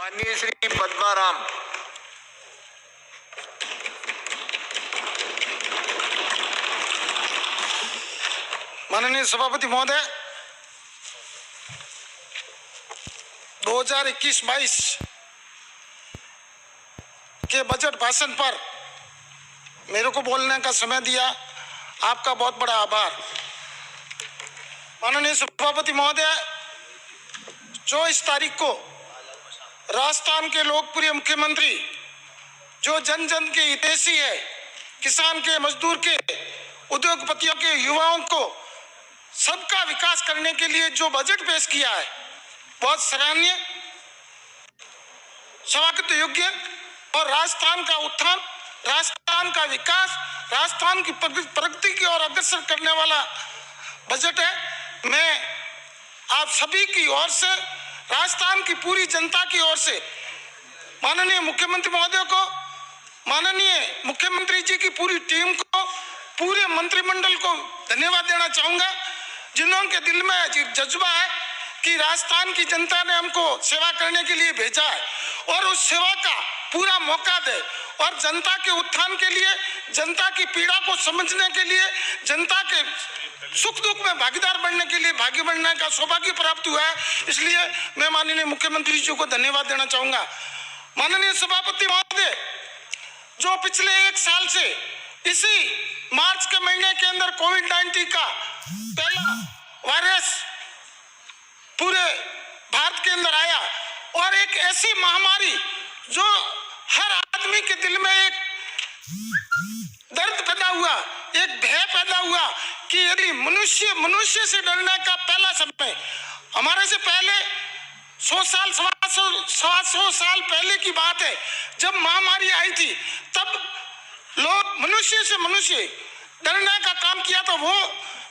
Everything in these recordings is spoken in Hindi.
माननीय श्री पद्माराम। माननीय सभापति महोदय, 2021-22 के बजट भाषण पर मेरे को बोलने का समय दिया, आपका बहुत बड़ा आभार। माननीय सभापति महोदय, 24 तारीख को राजस्थान के लोकप्रिय मुख्यमंत्री जो जन जन के हितैषी है, किसान के, मजदूर के, उद्योगपतियों के, युवाओं को सबका विकास करने के लिए जो बजट पेश किया है, बहुत सराहनीय, स्वागत योग्य और राजस्थान का उत्थान, राजस्थान का विकास, राजस्थान की प्रगति की ओर अग्रसर करने वाला बजट है। मैं आप सभी की ओर से, राजस्थान की पूरी जनता की ओर से माननीय मुख्यमंत्री महोदय को, माननीय मुख्यमंत्री जी की पूरी टीम को, पूरे मंत्रिमंडल को धन्यवाद देना चाहूंगा, जिन्होंने के दिल में जज्बा है कि राजस्थान की जनता ने हमको सेवा करने के लिए भेजा है और उस सेवा का पूरा मौका दे और जनता के उत्थान के लिए, जनता की पीड़ा को समझने के लिए, जनता के सुख दुख में भागीदार बनने के लिए, भागी बनने का सौभाग्य प्राप्त हुआ है। इसलिए मैं माननीय मुख्यमंत्री जी को धन्यवाद देना चाहूंगा। माननीय सभापति महोदय, जो पिछले 1 साल से इसी मार्च के महीने के अंदर कोविड-19 का पहला वायरस पूरे भारत के अंदर आया और एक ऐसी महामारी जो हर आदमी के दिल में एक दर्द पैदा हुआ, एक भय पैदा हुआ कि यदि मनुष्य से डरने का पहला समय, हमारे से पहले 100 साल, 100 साल पहले की बात है, जब महामारी आई थी, तब लोग मनुष्य डरने का काम किया था। वो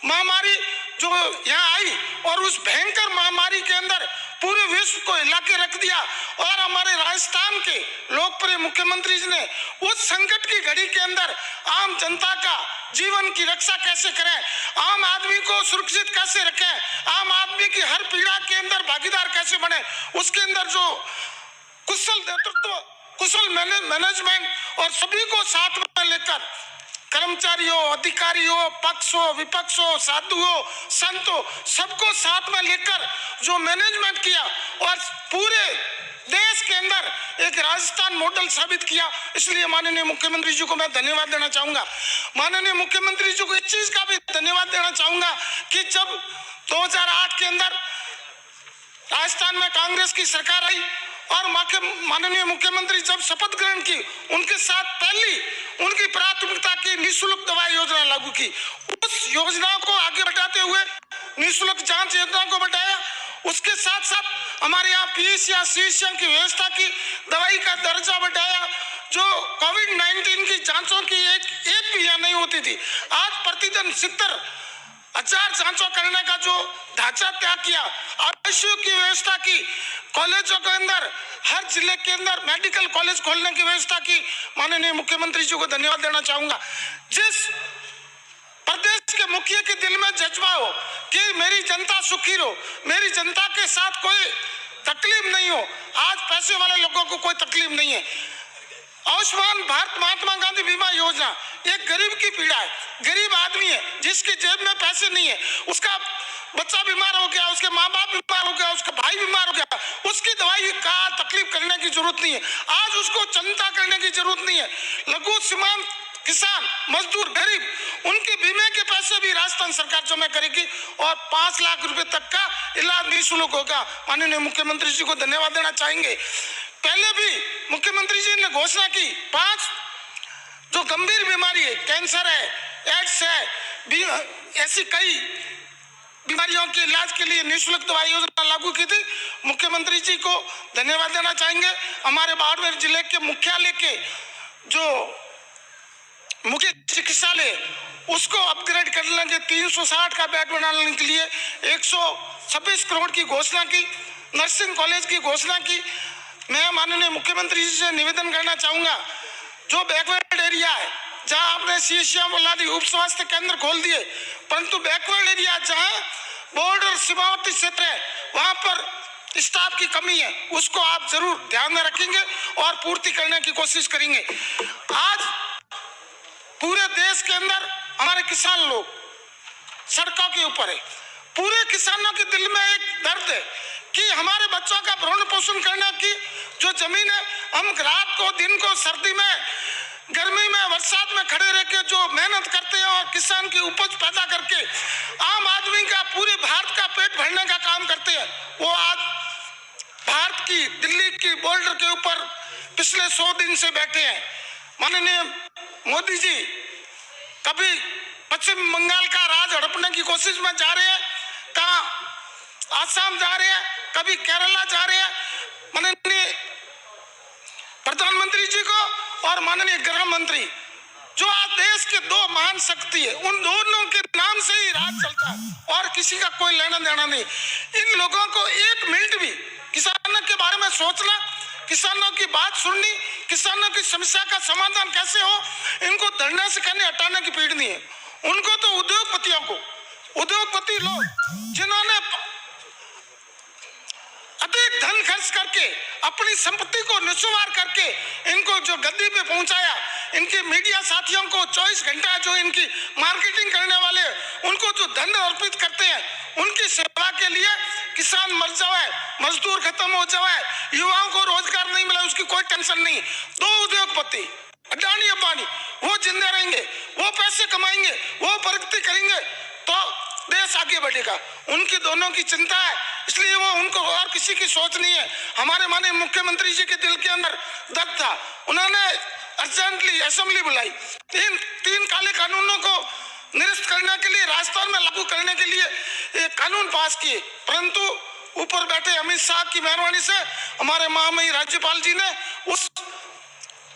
महामारी जो यहाँ आई और उस भयंकर महामारी के अंदर पूरे विश्व को हिला के रख दिया और हमारे राजस्थान के लोकप्रिय मुख्यमंत्री जी ने उस संकट की घड़ी के अंदर आम जनता का जीवन की रक्षा कैसे करें, आम आदमी को सुरक्षित कैसे रखें, आम आदमी की हर पीड़ा के अंदर भागीदार कैसे बने, उसके अंदर जो कुशल नेतृत्व, कुशल मैनेजमेंट और सभी को साथ में लेकर, कर्मचारियों, अधिकारियों, पक्ष हो, विपक्ष हो, साधु हो, संत हो, सबको साथ में लेकर जो मैनेजमेंट किया और पूरे देश के अंदर एक राजस्थान मॉडल साबित किया, इसलिए माननीय मुख्यमंत्री जी को मैं धन्यवाद देना चाहूंगा। माननीय मुख्यमंत्री जी को एक चीज का भी धन्यवाद देना चाहूंगा कि जब 2008 के अंदर राजस्थान में कांग्रेस की सरकार आई और माननीय मुख्यमंत्री जब शपथ ग्रहण की, उनके साथ पहली उनकी प्राथमिकता की निःशुल्क दवा योजना लागू की। उस योजना को आगे बढ़ाते हुए निःशुल्क जांच योजना को बढ़ाया, उसके साथ साथ हमारे यहाँ पीएस या सीएसएम की व्यवस्था की, दवाई का दर्जा बढ़ाया, जो कोविड-19 की जांचों की एक भी यहाँ नहीं होती थी, आज प्रतिदिन 70,000 जांचों करने का जो ढांचा तैयार किया, आईसीयू की व्यवस्था की, कॉलेजों के अंदर हर जिले के अंदर मेडिकल कॉलेज खोलने की व्यवस्था की। माननीय मुख्यमंत्री जी को धन्यवाद देना चाहूंगा। जिस प्रदेश के मुखिया के दिल में जज्बा हो कि मेरी जनता सुखी रहो, मेरी जनता के साथ कोई तकलीफ नहीं हो, आज पैसे वाले लोगों को कोई तकलीफ नहीं है। आयुष्मान भारत महात्मा गांधी बीमा योजना एक गरीब की पीड़ा है, गरीब आदमी है जिसकी जेब में पैसे नहीं है, उसका बच्चा बीमार हो गया, उसके माँ बाप बीमार हो गया, उसका भाई बीमार हो गया, उसकी दवाई का तकलीफ करने की जरूरत नहीं है, आज उसको चिंता करने की जरूरत नहीं है। लघु सीमांत किसान, मजदूर, गरीब, उनके बीमे के पैसे भी राजस्थान सरकार जमा करेगी और 5 लाख रुपए तक का इलाज निःशुल्क होगा। माननीय मुख्यमंत्री जी को धन्यवाद देना चाहेंगे। पहले भी मुख्यमंत्री जी ने घोषणा की 5 जो गंभीर बीमारी है, कैंसर है, एड्स है, ऐसी कई बीमारियों के इलाज के लिए निःशुल्क दवाई योजना लागू की थी। मुख्यमंत्री जी को धन्यवाद देना चाहेंगे। हमारे बाड़मेर जिले के मुख्यालय के जो मुख्य चिकित्सालय, उसको अपग्रेड करने के 360 का बेड बनाने के लिए 126 करोड़ की घोषणा की, नर्सिंग कॉलेज की घोषणा की। मैं माननीय मुख्यमंत्री जी से निवेदन करना चाहूंगा, जो बैकवर्ड एरिया है, जहां आपने सीएचएम उप स्वास्थ्य केंद्र खोल दिए, परंतु बैकवर्ड एरिया जहां बॉर्डर सीमावर्ती क्षेत्र है, वहां पर स्टाफ की कमी है, उसको आप जरूर ध्यान में रखेंगे और पूर्ति करने की कोशिश करेंगे। आज पूरे देश के अंदर हमारे किसान लोग सड़कों के ऊपर है। पूरे किसानों के दिल में एक दर्द है कि हमारे बच्चों का भरण पोषण करने की जो जमीन है, हम रात को दिन को सर्दी में गर्मी में बरसात में खड़े रह के जो मेहनत करते हैं और किसान की उपज पैदा करके आम आदमी का पूरे भारत का पेट भरने का काम करते हैं, वो आज भारत की दिल्ली की बॉर्डर के ऊपर पिछले 100 दिन से बैठे हैं। माननीय मोदी जी कभी पश्चिम बंगाल का राज हड़पने की कोशिश में जा रहे हैं, कहाँ आसाम जा रहे हैं, कभी केरला जा रहे हैं। माननीय प्रधानमंत्री जी को और माननीय गृह मंत्री जो आज देश के दो महान शक्ति है, उन दोनों के नाम से ही राज चलता है और किसी का कोई लेना देना नहीं। इन लोगों को एक मिनट भी किसानों के बारे में सोचना, किसानों की बात सुननी, किसानों की समस्या का समाधान कैसे हो, इनको धरने से कहने हटाने की पीड़ नहीं है। उनको तो उद्योगपतियों को, उद्योगपति लोग जिन्होंने अधिक धन खर्च करके अपनी संपत्ति को निस्वार करके इनको जो गद्दी पे पहुंचाया, इनके मीडिया साथियों को 24 घंटा जो इनकी मार्केटिंग करने वाले उनको जो धन अर्पित करते हैं, उनकी सेवा के लिए किसान मर जाए, मजदूर खत्म हो जाए, युवाओं को रोजगार नहीं मिला, उसकी कोई टेंशन नहीं। दो उद्योगपति अडानी अंबानी वो जिंदे रहेंगे, वो पैसे कमाएंगे, वो प्रगति करेंगे तो देश आगे बढ़ेगा। उनकी दोनों की चिंता है, इसलिए वो उनको और किसी की सोच नहीं है। हमारे माननीय मुख्यमंत्री जी के दिल के अंदर दर्द था, उन्होंने अर्जेंटली असेंबली बुलाई, तीन काले कानूनों को निरस्त करने के लिए, राजस्थान में लागू करने के लिए एक कानून पास किए, परंतु ऊपर बैठे अमित शाह की मेहरबानी से हमारे महामहिम राज्यपाल जी ने उस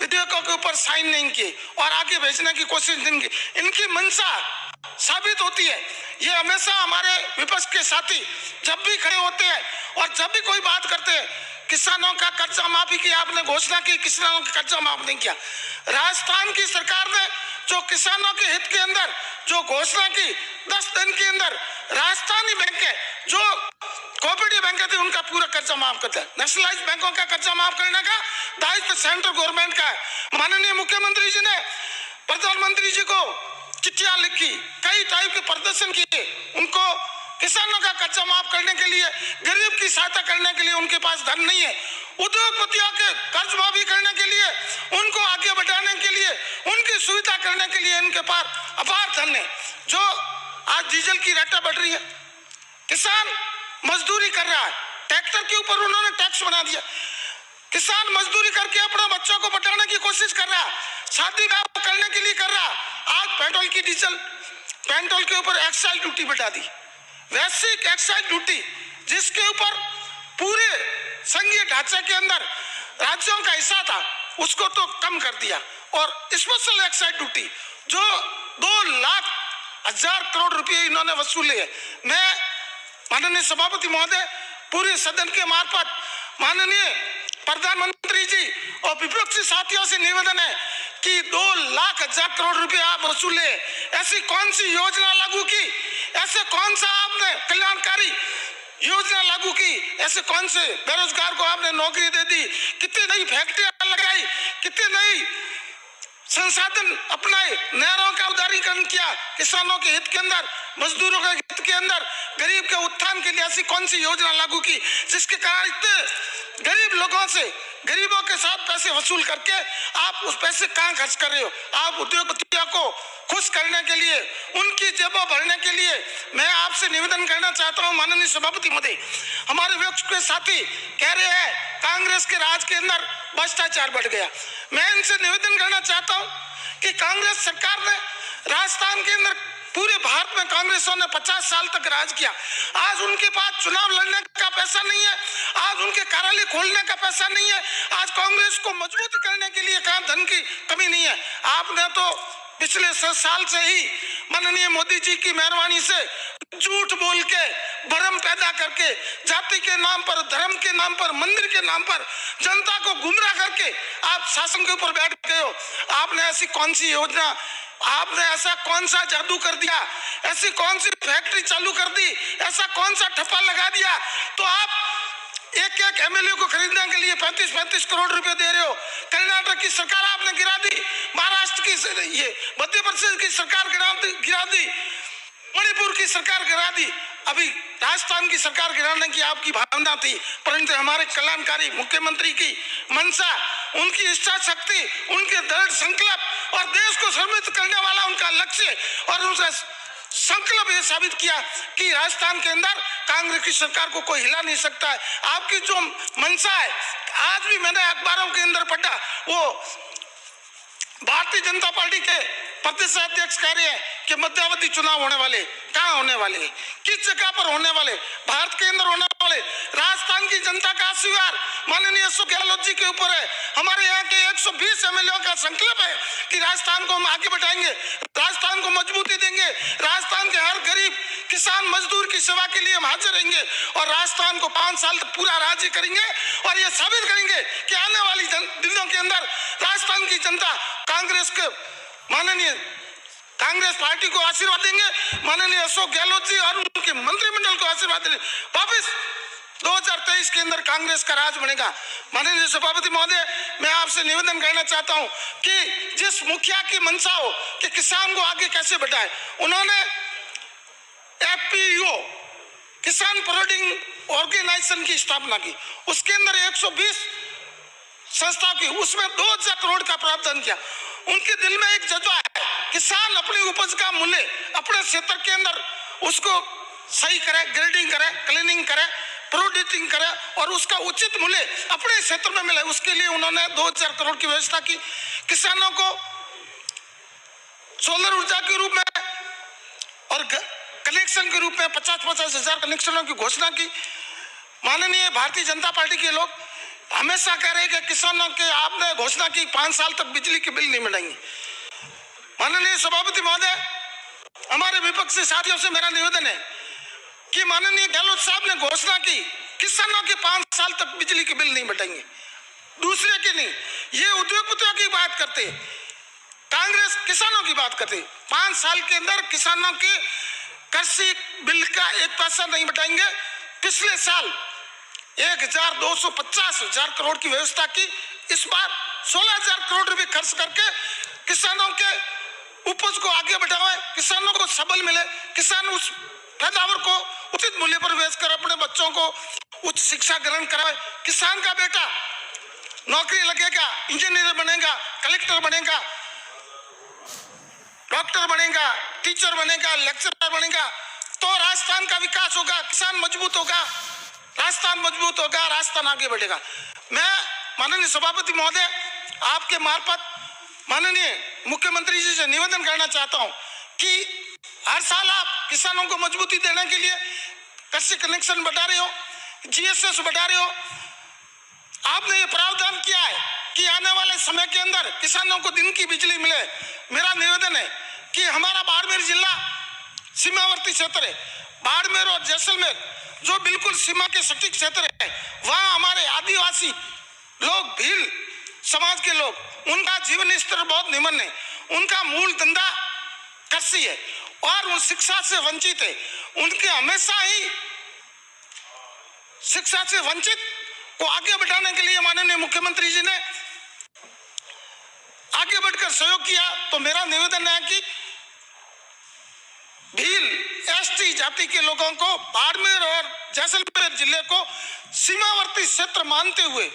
विधेयकों के ऊपर साइन नहीं किए और आगे भेजने की कोशिश नहीं की। इनकी मंशा साबित होती है। ये हमेशा हमारे विपक्ष के साथी जब भी खड़े होते हैं और जब भी कोई बात करते हैं, किसानों का कर्जा माफी की आपने घोषणा की, किसानों का कर्जा माफ नहीं किया। राजस्थान की सरकार ने जो किसानों के हित के अंदर जो घोषणा की, 10 दिन के अंदर राजस्थानी बैंक है जो कोऑपरेटिव बैंक थी उनका पूरा कर्जा माफ करता है। नेशनलाइज्ड बैंकों का कर्जा माफ करने का दायित्व सेंट्रल गवर्नमेंट का है। माननीय मुख्यमंत्री जी ने प्रधानमंत्री जी को चिट्ठियां लिखी, कई टाइप के प्रदर्शन किए, उनको किसानों का कर्जा माफ करने के लिए, गरीब की सहायता करने के लिए उनके पास धन नहीं है। उद्योगपतियों के कर्ज माफी करने के लिए, उनको आगे बढ़ाने के लिए, उनकी सुविधा करने के लिए इनके पास अपार धन है। जो आज डीजल की रेटें बढ़ रही है, किसान मजदूरी कर रहा है, ट्रैक्टर के ऊपर उन्होंने टैक्स बना दिया, किसान मजदूरी करके अपने बच्चों को बचाने की कोशिश कर रहा है, शादी ब्याह करने के लिए कर रहा। आज पेट्रोल की डीजल पेट्रोल के ऊपर एक्साइज ड्यूटी बढ़ा दी, वैश्विक एक्साइज ड्यूटी जिसके ऊपर पूरे संघीय ढांचे के अंदर राज्यों का हिस्सा था उसको तो कम कर दिया और स्पेशल एक्साइज ड्यूटी जो 2,00,000 करोड़ रुपए इन्होंने वसूले है। मैं माननीय सभापति महोदय, पूरे सदन के मार्फत माननीय प्रधानमंत्री जी और विपक्षी साथियों से निवेदन है कि 2,00,000 करोड़ रुपए आप वसूले, ऐसी कौन सी योजना लागू की, ऐसे कौन सा आपने कल्याणकारी योजना लागू की, ऐसे कौन से बेरोजगार को आपने नौकरी दे दी, कितनी नई फैक्ट्रियां लगाई, कितनी नई संसाधन अपनाए, नहरों का उदारीकरण किया, किसानों के हित के अंदर, मजदूरों के हित के अंदर, गरीब के उत्थान के लिए ऐसी कौन सी योजना लागू की जिसके कारण इतने गरीब लोगों से, गरीबों के साथ पैसे वसूल करके आप उस पैसे कहां खर्च कर रहे हो। आप उद्योगपतियों को खुश करने के लिए, उनकी जेबों भरने के लिए मैं आपसे निवेदन करना चाहता हूं। माननीय सभापति महोदय, हमारे विपक्ष के साथी कह रहे हैं कांग्रेस के राज के अंदर भ्रष्टाचार बढ़ गया। मैं इनसे निवेदन करना चाहता हूं कि कांग्रेस सरकार ने राजस्थान के अंदर, पूरे भारत में कांग्रेसों ने 50 साल तक राज किया। आज उनके पास चुनाव लड़ने का पैसा नहीं है, आज उनके कार्यालय खोलने का पैसा नहीं है, आज कांग्रेस को मजबूत करने के लिए कहां धन की कमी नहीं है। आपने तो पिछले 6 साल से ही माननीय मोदी जी की मेहरबानी से झूठ बोल के, भ्रम पैदा करके, जाति के नाम पर, धर्म के नाम पर, मंदिर के नाम पर जनता को गुमराह करके आप शासन के ऊपर बैठ गए हो। आपने ऐसी कौन सी योजना, आपने ऐसा कौन सा जादू कर दिया, ऐसी कौन सी फैक्ट्री चालू कर दी, ऐसा कौन सा ठप्पा लगा दिया तो आप एक एक एमएलए को खरीदने के लिए 35-35 करोड़ रुपए दे रहे हो। कर्नाटक की सरकार आपने गिरा दी, महाराष्ट्र की ये मध्य प्रदेश की सरकार गिरा दी, मणिपुर की सरकार गिरा दी, अभी राजस्थान की सरकार गिराने की आपकी भावना थी, परंतु हमारे कल्याणकारी मुख्यमंत्री की मंशा, उनकी इच्छा शक्ति, उनके दृढ़ संकल्प और देश को समृद्ध करने वाला उनका लक्ष्य और उनका संकल्प ये साबित किया कि राजस्थान के अंदर कांग्रेस की सरकार को कोई हिला नहीं सकता है। आपकी जो मंशा है, आज भी मैंने अखबारों के अंदर पढ़ा, वो भारतीय जनता पार्टी के प्रदेश अध्यक्ष कह रहे हैं कि मध्यावधि चुनाव होने वाले, कहाँ होने वाले, किस जगह पर होने वाले, भारत के अंदर होने वाले। राजस्थान की जनता का आशीर्वाद माननीय अशोक गहलोत जी के ऊपर है। हमारे यहाँ के 120 एमएलए का संकल्प है कि राजस्थान को हम आगे बढ़ाएंगे, राजस्थान को मजबूती देंगे, राजस्थान के हर गरीब किसान मजदूर की सेवा के लिए हम हाजिर रहेंगे और राजस्थान को 5 साल तक पूरा राज्य करेंगे और ये साबित करेंगे कि आने वाली दिनों के अंदर राजस्थान की जनता कांग्रेस के माननीय कांग्रेस पार्टी को आशीर्वाद देंगे, माननीय अशोक गहलोत जी और उनके मंत्रिमंडल को आशीर्वाद देंगे। वापिस 2023 के अंदर कांग्रेस का राज बनेगा। माननीय सभापति महोदय, मैं आपसे निवेदन करना चाहता हूं कि जिस मुखिया की मंशा हो कि किसान को आगे कैसे बढ़ाए, उन्होंने एफपीओ किसान प्रोड्यूसिंग ऑर्गेनाइजेशन की स्थापना की, उसके अंदर 120 संस्था की, उसमें 2000 करोड़ का प्रावधान किया। उनके दिल में एक जज्बा है, किसान अपनी उपज का मूल्य अपने क्षेत्र के अंदर उसको सही करे, ग्रेडिंग करे, क्लीनिंग करे, प्रोड्यूसिंग करे और उसका उचित मूल्य अपने क्षेत्र में मिले। उसके लिए उन्होंने 2000 करोड़ की व्यवस्था की। किसानों को सोलर ऊर्जा के रूप में और कनेक्शन के रूप में 50-50 हजार कनेक्शनों की घोषणा की। माननीय भारतीय जनता पार्टी के लोग हमेशा कह रहे कि किसानों के आपने घोषणा की 5 साल तक बिजली के बिल नहीं मिलेंगे। माननीय सभापति महोदय, हमारे विपक्षी साथियों से मेरा निवेदन है कि माननीय गहलोत साहब ने घोषणा की किसानों के 5 साल तक बिजली के बिल नहीं मिटेंगे, दूसरे के नहीं। ये उद्योगपतियों की बात करते, कांग्रेस किसानों की बात करते। 5 साल के अंदर किसानों के कृषि बिल का 1 पैसा नहीं मिटाएंगे। पिछले साल 1,250 करोड़ की व्यवस्था की, इस बार 16,000 करोड़ रुपए खर्च करके किसानों के उपज को आगे बढ़ावे, किसानों को सबल मिले, किसान उस पैदावार को उचित मूल्य पर बेचकर अपने बच्चों को उच्च शिक्षा ग्रहण कराए। किसान का बेटा नौकरी लगेगा, इंजीनियर बनेगा, कलेक्टर बनेगा, डॉक्टर बनेगा, टीचर बनेगा, लेक्चरर बनेगा, तो राजस्थान का विकास होगा, किसान मजबूत होगा, राजस्थान मजबूत होगा, राजस्थान आगे बढ़ेगा। मैं माननीय सभापति महोदय आपके मार्फत माननीय मुख्यमंत्री जी से निवेदन करना चाहता हूं कि हर साल आप किसानों को मजबूती देने के लिए कृषि कनेक्शन बढ़ा रहे हो, जीएसएस बढ़ा रहे हो। आपने ये प्रावधान किया है कि आने वाले समय के अंदर किसानों को दिन की बिजली मिले। मेरा निवेदन है कि हमारा बाड़मेर जिला सीमावर्ती क्षेत्र है, बाड़मेर और जैसलमेर जो बिल्कुल सीमा के सटीक क्षेत्र है, वहाँ हमारे आदिवासी लोग, भील समाज के लोग, उनका जीवन स्तर बहुत निम्न है, उनका मूल धंधा कृषि है और वो शिक्षा से वंचित है। उनके हमेशा ही शिक्षा से वंचित को आगे बढ़ाने के लिए माननीय मुख्यमंत्री जी ने आगे बढ़कर सहयोग किया। तो मेरा निवेदन है कि भील एसटी जाति के लोगों को बाड़मेर और जैसलमेर जिले को सीमावर्ती क्षेत्र मानते हुए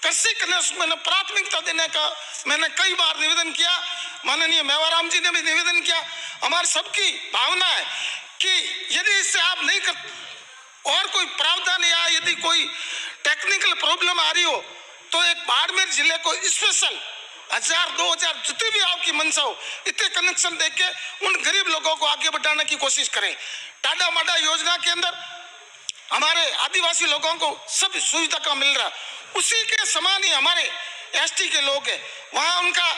कृषि कनेक्शन में प्राथमिकता देने का मैंने कई बार निवेदन किया। माननीय मेवाराम जी ने भी निवेदन किया। हमारी सबकी भावना है कि यदि इससे आप नहीं कर और कोई प्रावधान या यदि कोई टेक्निकल प्रॉब्लम आ रही हो तो एक बाड़मेर जिले को स्पेशल 1000-2000 जितनी भी आपकी मंशा हो, इतने कनेक्शन देके उन गरीब लोगों को आगे बढ़ाने की कोशिश करें। टाडा माडा योजना के अंदर हमारे आदिवासी लोगों को सब सुविधा का मिल रहा, उसी के समान ही हमारे एसटी के लोग हैं, वहाँ उनका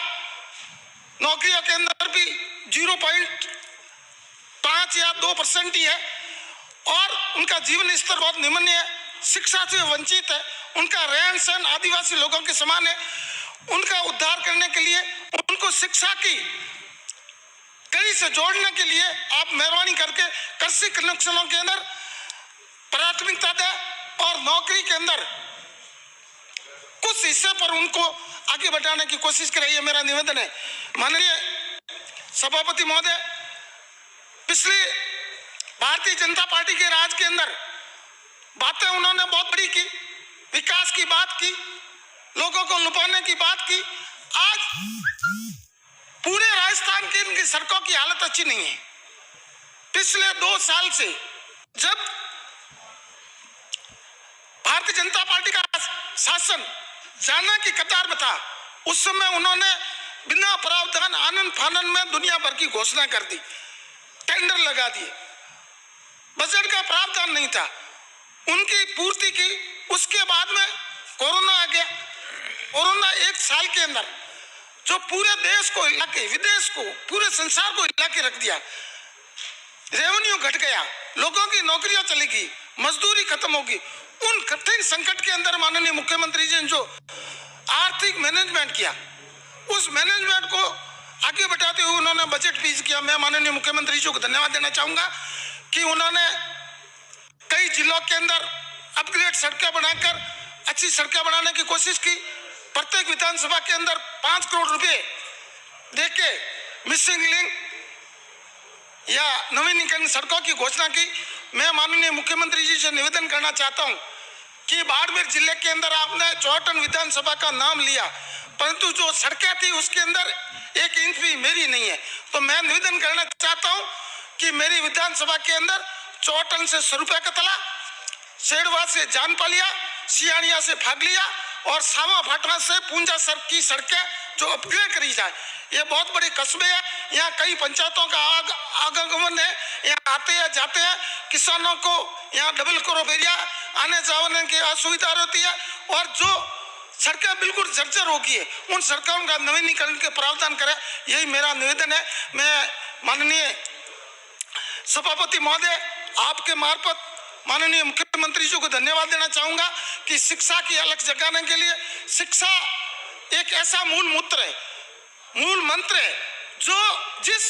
नौकरियों के अंदर भी 0.5 या 2% ही है और उनका जीवन स्तर बहुत निम्न है, शिक्षा से वंचित है, उनका रहन सहन आदिवासी लोगों के समान है। उनका उद्धार करने के लिए, उनको शिक्षा की कड़ी से जोड़ने के लिए आप मेहरबानी करके कृषि कनेक्शनों के अंदर प्राथमिकता दें और नौकरी के अंदर कुछ हिस्से पर उनको आगे बढ़ाने की कोशिश करें, ये मेरा निवेदन है। माननीय सभापति महोदय, पिछली भारतीय जनता पार्टी के राज के अंदर बातें उन्होंने बहुत बड़ी की, विकास की बात की, लोगों को लुभाने की बात की। आज पूरे राजस्थान की इनकी सड़कों की हालत अच्छी नहीं है। पिछले 2 साल से जब भारतीय जनता पार्टी का शासन जाने की कतार में था, उस समय उन्होंने बिना प्रावधान आनंद फानन में दुनिया भर की घोषणा कर दी, टेंडर लगा दिए, बजट का प्रावधान नहीं था, उनकी पूर्ति की। उसके बाद में कोरोना आ गया। कोरोना 1 साल के अंदर जो पूरे देश को हिला के, विदेश को, पूरे संसार को हिला के रख दिया। रेवेन्यू घट गया, लोगों की नौकरियां चली गई, मजदूरी खत्म होगी। उन कठिन संकट के अंदर माननीय मुख्यमंत्री जी ने जो आर्थिक मैनेजमेंट किया, उस मैनेजमेंट को आगे बढ़ाते हुए उन्होंने बजट पेश किया। मैं माननीय मुख्यमंत्री जी को धन्यवाद देना चाहूंगा कि उन्होंने कई जिलों के अंदर अपग्रेड सड़कें बनाकर अच्छी सड़कें बनाने की कोशिश की। प्रत्येक विधानसभा के अंदर 5 करोड़ रुपए देके मिसिंग लिंक या नवीनीकरण सड़कों की घोषणा की। मैं माननीय मुख्यमंत्री जी से निवेदन करना चाहता हूं कि बाड़मेर जिले के अंदर आपने चौहटन विधानसभा का नाम लिया, परंतु जो सड़कें थी उसके अंदर 1 इंच भी मेरी नहीं है। तो मैं निवेदन करना चाहता हूं कि मेरी विधानसभा के अंदर चौहटन से सरुपा का तला, शेरवा से जानपालिया, सियानिया से फागलिया और सावा फाटना से पूंजा सर की सड़कें जो अपग्रेड करी जाए। ये बहुत बड़े कस्बे हैं, यहाँ कई पंचायतों का आगमन है, यहाँ आते हैं जाते हैं, किसानों को यहाँ डबल क्रॉप एरिया आने जाने की असुविधा होती है और जो सड़कें बिल्कुल जर्जर हो गई है, उन सड़कों का नवीनीकरण के प्रावधान करें, यही मेरा निवेदन है। मैं माननीय सभापति महोदय, आपके मार्फत माननीय मुख्यमंत्री जी को धन्यवाद देना चाहूंगा कि शिक्षा की अलख जगाने के लिए शिक्षा एक ऐसा मूल मंत्र है जो जिस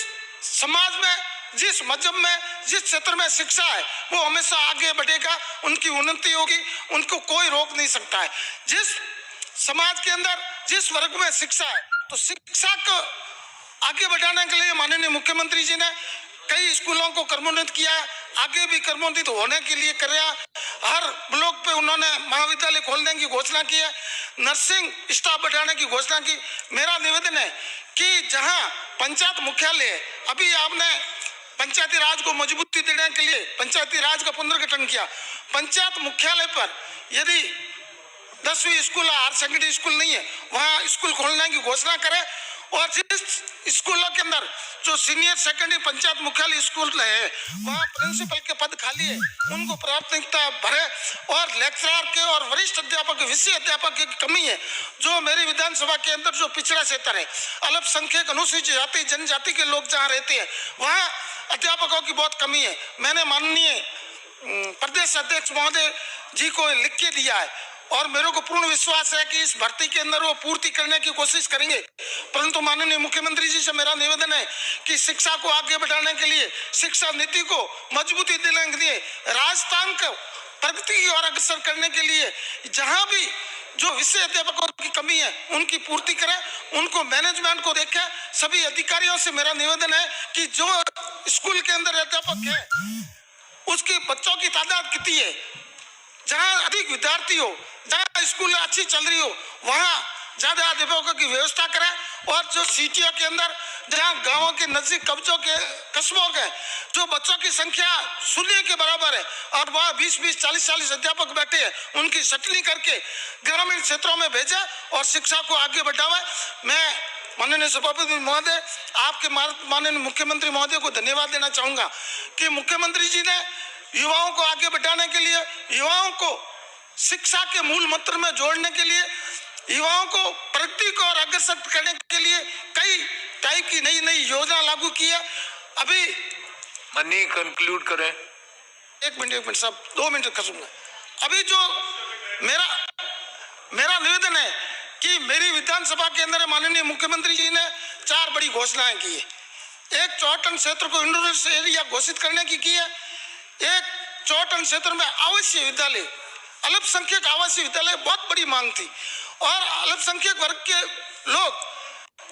समाज में, जिस मजहब में, जिस क्षेत्र में शिक्षा है वो हमेशा आगे बढ़ेगा, उनकी उन्नति होगी, उनको कोई रोक नहीं सकता है। जिस समाज के अंदर जिस वर्ग में शिक्षा है, तो शिक्षा को आगे बढ़ाने के लिए माननीय मुख्यमंत्री जी ने कई स्कूलों को क्रमोन्नत किया, आगे भी क्रमोन्नत होने के लिए कर रहा। हर ब्लॉक पे उन्होंने महाविद्यालय खोलने की घोषणा की है, नर्सिंग स्टाफ बढ़ाने की घोषणा की। मेरा निवेदन है कि जहां पंचायत मुख्यालय है, अभी आपने पंचायती राज को मजबूती देने के लिए पंचायती राज का पुनर्गठन किया, पंचायत मुख्यालय पर यदि 10वीं स्कूल, हायर सेकेंडरी स्कूल नहीं है, वहाँ स्कूल खोलने की घोषणा करें और जिस स्कूलों के अंदर जो सीनियर सेकेंडरी पंचायत मुख्यालय स्कूल है वहाँ प्रिंसिपल के पद खाली है, उनको प्राथमिकता भरे और लेक्चरर के और वरिष्ठ अध्यापक, विषय अध्यापक की कमी है। जो मेरी विधानसभा के अंदर जो पिछड़ा क्षेत्र है, अल्पसंख्यक अनुसूचित जाति जनजाति के लोग जहाँ रहते हैं, वहाँ अध्यापकों की बहुत कमी है। मैंने माननीय प्रदेश अध्यक्ष महोदय जी को लिख के दिया है और मेरे को पूर्ण विश्वास है कि इस भर्ती के अंदर वो पूर्ति करने की कोशिश करेंगे। परंतु माननीय मुख्यमंत्री जी से मेरा निवेदन है कि शिक्षा को आगे बढ़ाने के लिए, शिक्षा नीति को मजबूती देने के लिए, राजस्थान को प्रगति की ओर अग्रसर करने के लिए जहां भी जो विषय अध्यापकों की कमी है उनकी पूर्ति करें, उनको मैनेजमेंट को देखें। सभी अधिकारियों से मेरा निवेदन है कि जो स्कूल के अंदर अध्यापक है उसके बच्चों की तादाद कितनी है, जहां अधिक विद्यार्थी हो, जहां स्कूल अच्छी चल रही हो, वहां ज्यादा अध्यापकों की व्यवस्था करें। और जो सिटियों के अंदर जहां गांवों के नजदीक कब्जों के कस्बों के जो बच्चों की संख्या 0 के बराबर है और वहाँ 20-20, 40-40 अध्यापक बैठे हैं, उनकी सटनी करके ग्रामीण क्षेत्रों में भेजे और शिक्षा को आगे बढ़ावे। मैं माननीय सभापति महोदय, आपके माननीय मुख्यमंत्री महोदय को धन्यवाद देना चाहूंगा कि मुख्यमंत्री जी ने युवाओं को आगे बढ़ाने के लिए, युवाओं को शिक्षा के मूल मंत्र में जोड़ने के लिए, युवाओं को प्रगति को और अग्रसर करने के लिए कई टाइप की नई योजना लागू की है। अभी मनी कंक्लूड करें। एक मिनट साहब, 2 मिनट खसूंगा। अभी जो मेरा निवेदन है कि मेरी विधानसभा के अंदर माननीय मुख्यमंत्री जी ने 4 बड़ी घोषणाएं की है। एक चौहटन क्षेत्र को इंडस्ट्रियल एरिया घोषित करने की है। एक चौहटन क्षेत्र में आवासीय विद्यालय अल्पसंख्यक आवासीय विद्यालय बहुत बड़ी मांग थी और अल्पसंख्यक वर्ग के लोग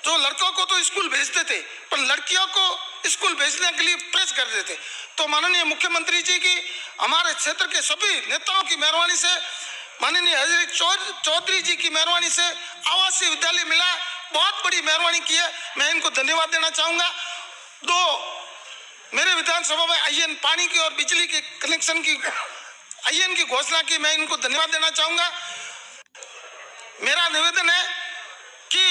जो लड़कों को तो स्कूल भेजते थे पर लड़कियों को स्कूल भेजने के लिए प्रेस कर देते। तो माननीय मुख्यमंत्री जी की, हमारे क्षेत्र के सभी नेताओं की मेहरबानी से, माननीय हजरत चौधरी जी की मेहरबानी से आवासीय विद्यालय मिला। बहुत बड़ी मेहरबानी की है, मैं इनको धन्यवाद देना चाहूँगा। मेरे विधानसभा में आईएन पानी की और बिजली के कनेक्शन की आईएन की घोषणा की, मैं इनको धन्यवाद देना चाहूँगा। मेरा निवेदन है कि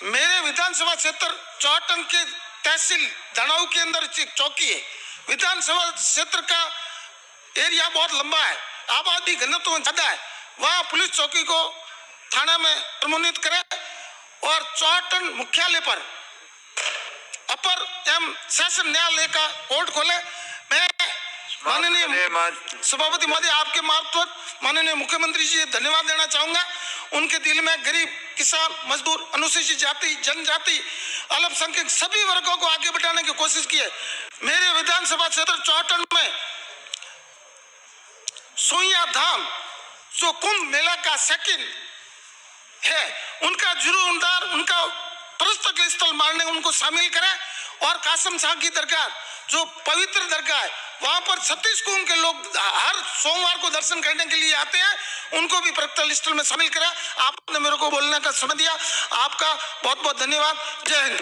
मेरे विधानसभा क्षेत्र चौहटन के तहसील धनाऊ के अंदर चौकी है। विधानसभा क्षेत्र का एरिया बहुत लंबा है, आबादी घनत्व ज्यादा है, वहाँ पुलिस चौकी को थाना में प्रमोनित करें और चौहटन मुख्यालय पर अपर एवं सेशन न्यायालय का कोर्ट खोले। मैं माननीय सभापति महोदय आपके मार्फत माननीय मुख्यमंत्री जी धन्यवाद देना चाहूंगा। उनके दिल में गरीब, किसान, मजदूर, अनुसूचित जाति, जनजाति, अल्पसंख्यक सभी वर्गों को आगे बढ़ाने की कोशिश की है। मेरे विधानसभा क्षेत्र चौहटन में सोइया धाम जो कुंभ मेला का सेकंड है, उनका जुरूनदार, उनका पर्यटक स्थल मानने उनको शामिल करें और कासम शाह की दरगाह जो पवित्र दरगाह है, वहां पर 36 कुंभ के लोग हर सोमवार को दर्शन करने के लिए आते हैं, उनको भी पर्यटन स्थल में शामिल करा। आपने मेरे को बोलने का समय दिया, आपका बहुत बहुत धन्यवाद। जय हिंद।